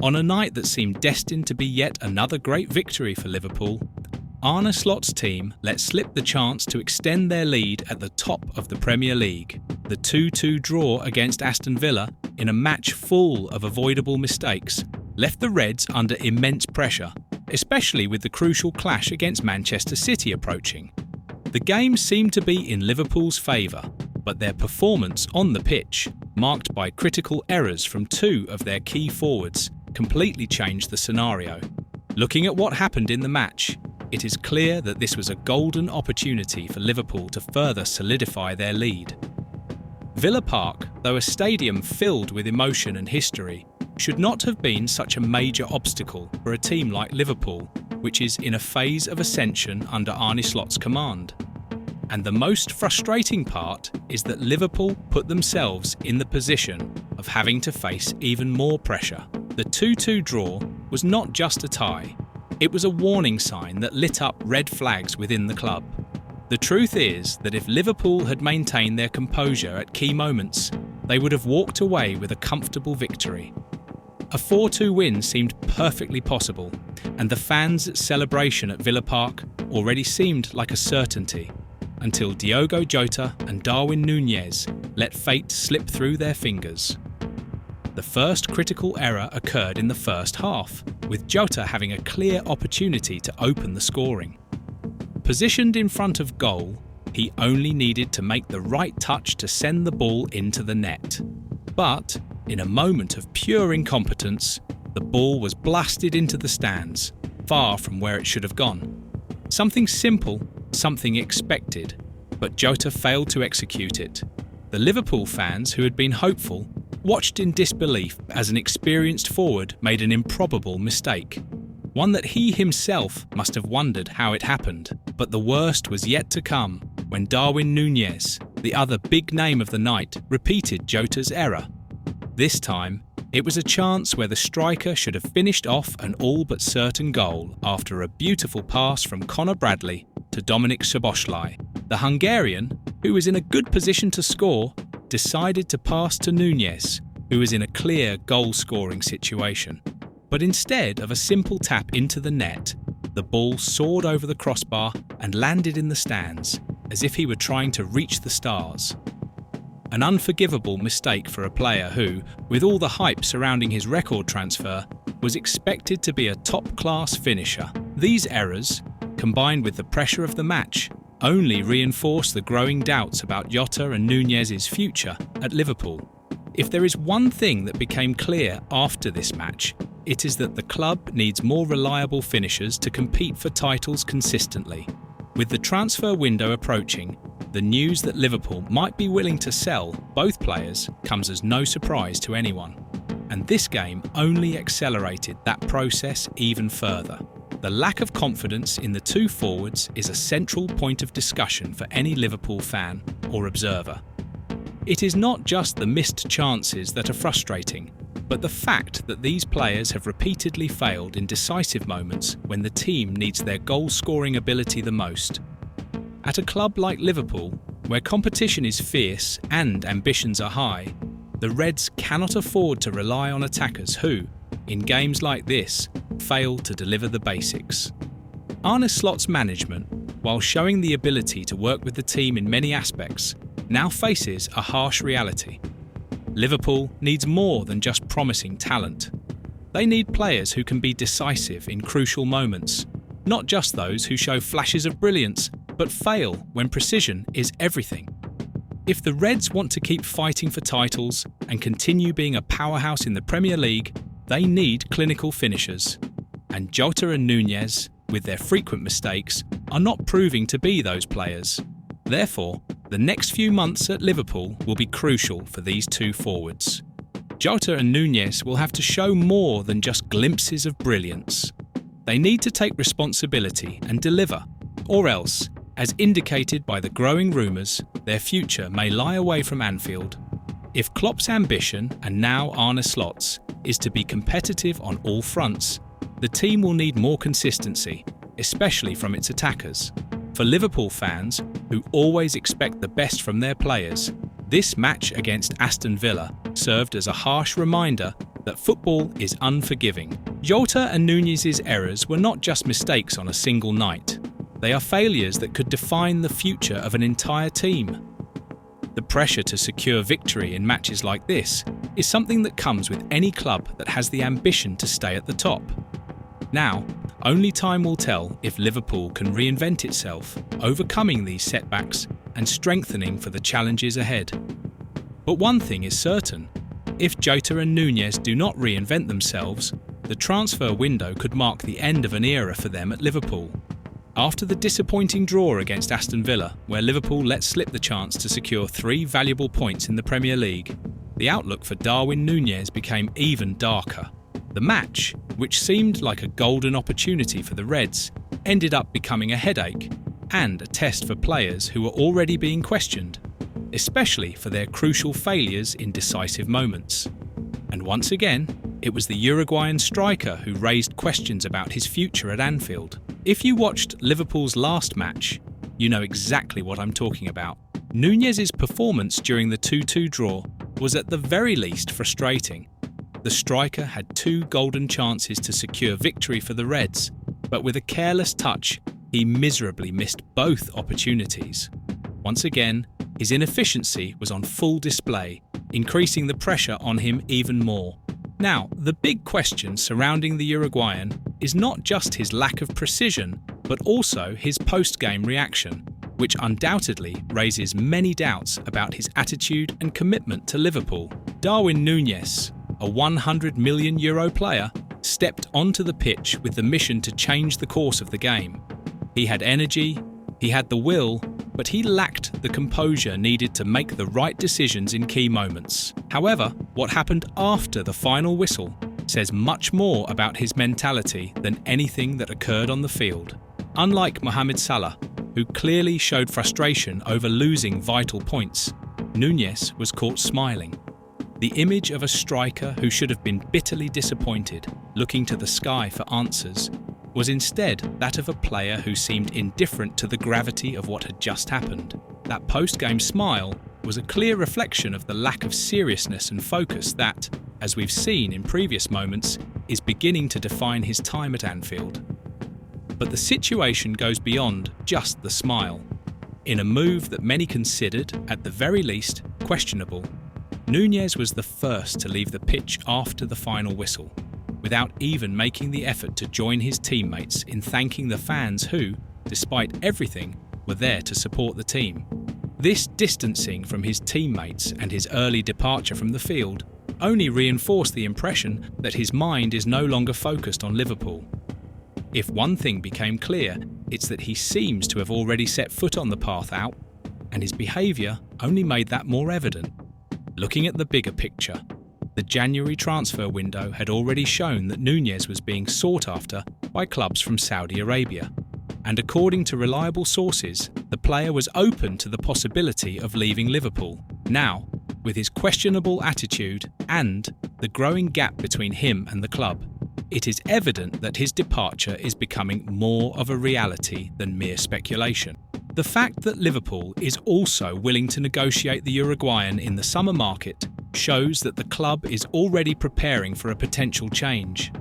On a night that seemed destined to be yet another great victory for Liverpool, Arne Slot's team let slip the chance to extend their lead at the top of the Premier League. The 2-2 draw against Aston Villa, in a match full of avoidable mistakes, left the Reds under immense pressure, especially with the crucial clash against Manchester City approaching. The game seemed to be in Liverpool's favour, but their performance on the pitch, marked by critical errors from two of their key forwards, completely changed the scenario. Looking at what happened in the match, it is clear that this was a golden opportunity for Liverpool to further solidify their lead. Villa Park, though a stadium filled with emotion and history, should not have been such a major obstacle for a team like Liverpool, which is in a phase of ascension under Arne Slot's command. And the most frustrating part is that Liverpool put themselves in the position of having to face even more pressure. The 2-2 draw was not just a tie, it was a warning sign that lit up red flags within the club. The truth is that if Liverpool had maintained their composure at key moments, they would have walked away with a comfortable victory. A 4-2 win seemed perfectly possible, and the fans' celebration at Villa Park already seemed like a certainty, until Diogo Jota and Darwin Núñez let fate slip through their fingers. The first critical error occurred in the first half, with Jota having a clear opportunity to open the scoring. Positioned in front of goal, he only needed to make the right touch to send the ball into the net. But, in a moment of pure incompetence, the ball was blasted into the stands, far from where it should have gone. Something simple, something expected, but Jota failed to execute it. The Liverpool fans, who had been hopeful, watched in disbelief as an experienced forward made an improbable mistake. One that he himself must have wondered how it happened. But the worst was yet to come when Darwin Núñez, the other big name of the night, repeated Jota's error. This time, it was a chance where the striker should have finished off an all but certain goal after a beautiful pass from Conor Bradley to Dominik Szoboszlai. The Hungarian, who was in a good position to score, decided to pass to Núñez, who was in a clear goal-scoring situation. But instead of a simple tap into the net, the ball soared over the crossbar and landed in the stands, as if he were trying to reach the stars. An unforgivable mistake for a player who, with all the hype surrounding his record transfer, was expected to be a top-class finisher. These errors, combined with the pressure of the match, only reinforce the growing doubts about Jota and Núñez's future at Liverpool. If there is one thing that became clear after this match, it is that the club needs more reliable finishers to compete for titles consistently. With the transfer window approaching, the news that Liverpool might be willing to sell both players comes as no surprise to anyone. And this game only accelerated that process even further. The lack of confidence in the two forwards is a central point of discussion for any Liverpool fan or observer. It is not just the missed chances that are frustrating, but the fact that these players have repeatedly failed in decisive moments when the team needs their goal-scoring ability the most. At a club like Liverpool, where competition is fierce and ambitions are high, the Reds cannot afford to rely on attackers who, in games like this, fail to deliver the basics. Arne Slot's management, while showing the ability to work with the team in many aspects, now faces a harsh reality. Liverpool needs more than just promising talent. They need players who can be decisive in crucial moments, not just those who show flashes of brilliance, but fail when precision is everything. If the Reds want to keep fighting for titles and continue being a powerhouse in the Premier League, they need clinical finishers. And Jota and Núñez, with their frequent mistakes, are not proving to be those players. Therefore, the next few months at Liverpool will be crucial for these two forwards. Jota and Núñez will have to show more than just glimpses of brilliance. They need to take responsibility and deliver, or else, as indicated by the growing rumours, their future may lie away from Anfield. If Klopp's ambition, and now Arne Slot's, is to be competitive on all fronts, the team will need more consistency, especially from its attackers. For Liverpool fans, who always expect the best from their players, this match against Aston Villa served as a harsh reminder that football is unforgiving. Jota and Núñez's errors were not just mistakes on a single night. They are failures that could define the future of an entire team. The pressure to secure victory in matches like this is something that comes with any club that has the ambition to stay at the top. Now, only time will tell if Liverpool can reinvent itself, overcoming these setbacks and strengthening for the challenges ahead. But one thing is certain: if Jota and Núñez do not reinvent themselves, the transfer window could mark the end of an era for them at Liverpool. After the disappointing draw against Aston Villa, where Liverpool let slip the chance to secure 3 valuable points in the Premier League, the outlook for Darwin Núñez became even darker. The match, which seemed like a golden opportunity for the Reds, ended up becoming a headache and a test for players who were already being questioned, especially for their crucial failures in decisive moments. And once again, it was the Uruguayan striker who raised questions about his future at Anfield. If you watched Liverpool's last match, you know exactly what I'm talking about. Núñez's performance during the 2-2 draw was at the very least frustrating. The striker had 2 golden chances to secure victory for the Reds, but with a careless touch, he miserably missed both opportunities. Once again, his inefficiency was on full display, increasing the pressure on him even more. Now, the big question surrounding the Uruguayan is not just his lack of precision, but also his post-game reaction, which undoubtedly raises many doubts about his attitude and commitment to Liverpool. Darwin Núñez, a €100 million player, stepped onto the pitch with the mission to change the course of the game. He had energy, he had the will, but he lacked the composure needed to make the right decisions in key moments. However, what happened after the final whistle says much more about his mentality than anything that occurred on the field. Unlike Mohamed Salah, who clearly showed frustration over losing vital points, Núñez was caught smiling. The image of a striker who should have been bitterly disappointed, looking to the sky for answers, was instead that of a player who seemed indifferent to the gravity of what had just happened. That post-game smile was a clear reflection of the lack of seriousness and focus that, as we've seen in previous moments, is beginning to define his time at Anfield. But the situation goes beyond just the smile. In a move that many considered, at the very least, questionable, Núñez was the first to leave the pitch after the final whistle, without even making the effort to join his teammates in thanking the fans who, despite everything, were there to support the team. This distancing from his teammates and his early departure from the field only reinforced the impression that his mind is no longer focused on Liverpool. If one thing became clear, it's that he seems to have already set foot on the path out, and his behaviour only made that more evident. Looking at the bigger picture, the January transfer window had already shown that Núñez was being sought after by clubs from Saudi Arabia, and according to reliable sources, the player was open to the possibility of leaving Liverpool. Now, with his questionable attitude and the growing gap between him and the club, it is evident that his departure is becoming more of a reality than mere speculation. The fact that Liverpool is also willing to negotiate the Uruguayan in the summer market shows that the club is already preparing for a potential change.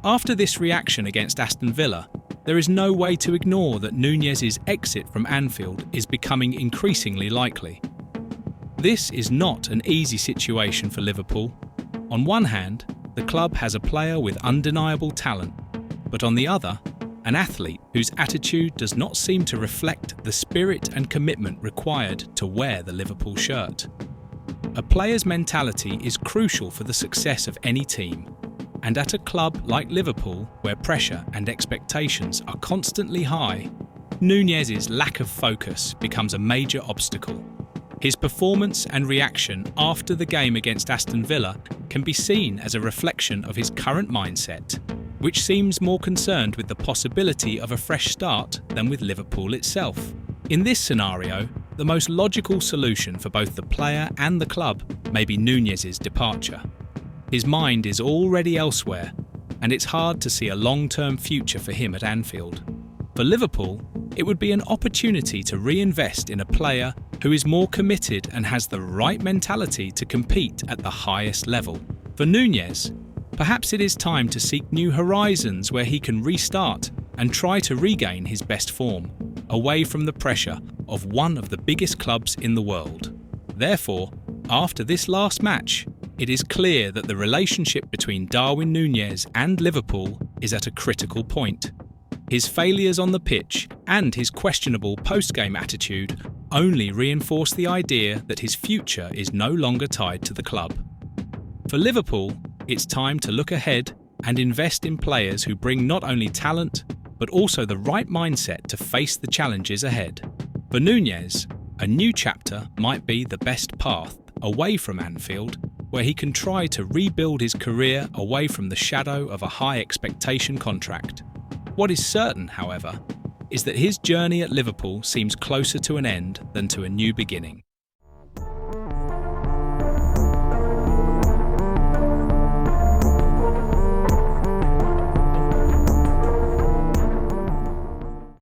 After this reaction against Aston Villa, there is no way to ignore that Núñez's exit from Anfield is becoming increasingly likely. This is not an easy situation for Liverpool. On one hand, the club has a player with undeniable talent, but on the other, an athlete whose attitude does not seem to reflect the spirit and commitment required to wear the Liverpool shirt. A player's mentality is crucial for the success of any team, and at a club like Liverpool, where pressure and expectations are constantly high, Núñez's lack of focus becomes a major obstacle. His performance and reaction after the game against Aston Villa can be seen as a reflection of his current mindset, which seems more concerned with the possibility of a fresh start than with Liverpool itself. In this scenario, the most logical solution for both the player and the club may be Núñez's departure. His mind is already elsewhere, and it's hard to see a long-term future for him at Anfield. For Liverpool, it would be an opportunity to reinvest in a player who is more committed and has the right mentality to compete at the highest level. For For Núñez, perhaps it is time to seek new horizons where he can restart and try to regain his best form, away from the pressure of one of the biggest clubs in the world. Therefore, after this last match, it is clear that the relationship between Darwin Núñez and Liverpool is at a critical point. His failures on the pitch and his questionable post-game attitude only reinforce the idea that his future is no longer tied to the club. For Liverpool, it's time to look ahead and invest in players who bring not only talent, but also the right mindset to face the challenges ahead. For Núñez, a new chapter might be the best path away from Anfield, where he can try to rebuild his career away from the shadow of a high expectation contract. What is certain, however, is that his journey at Liverpool seems closer to an end than to a new beginning.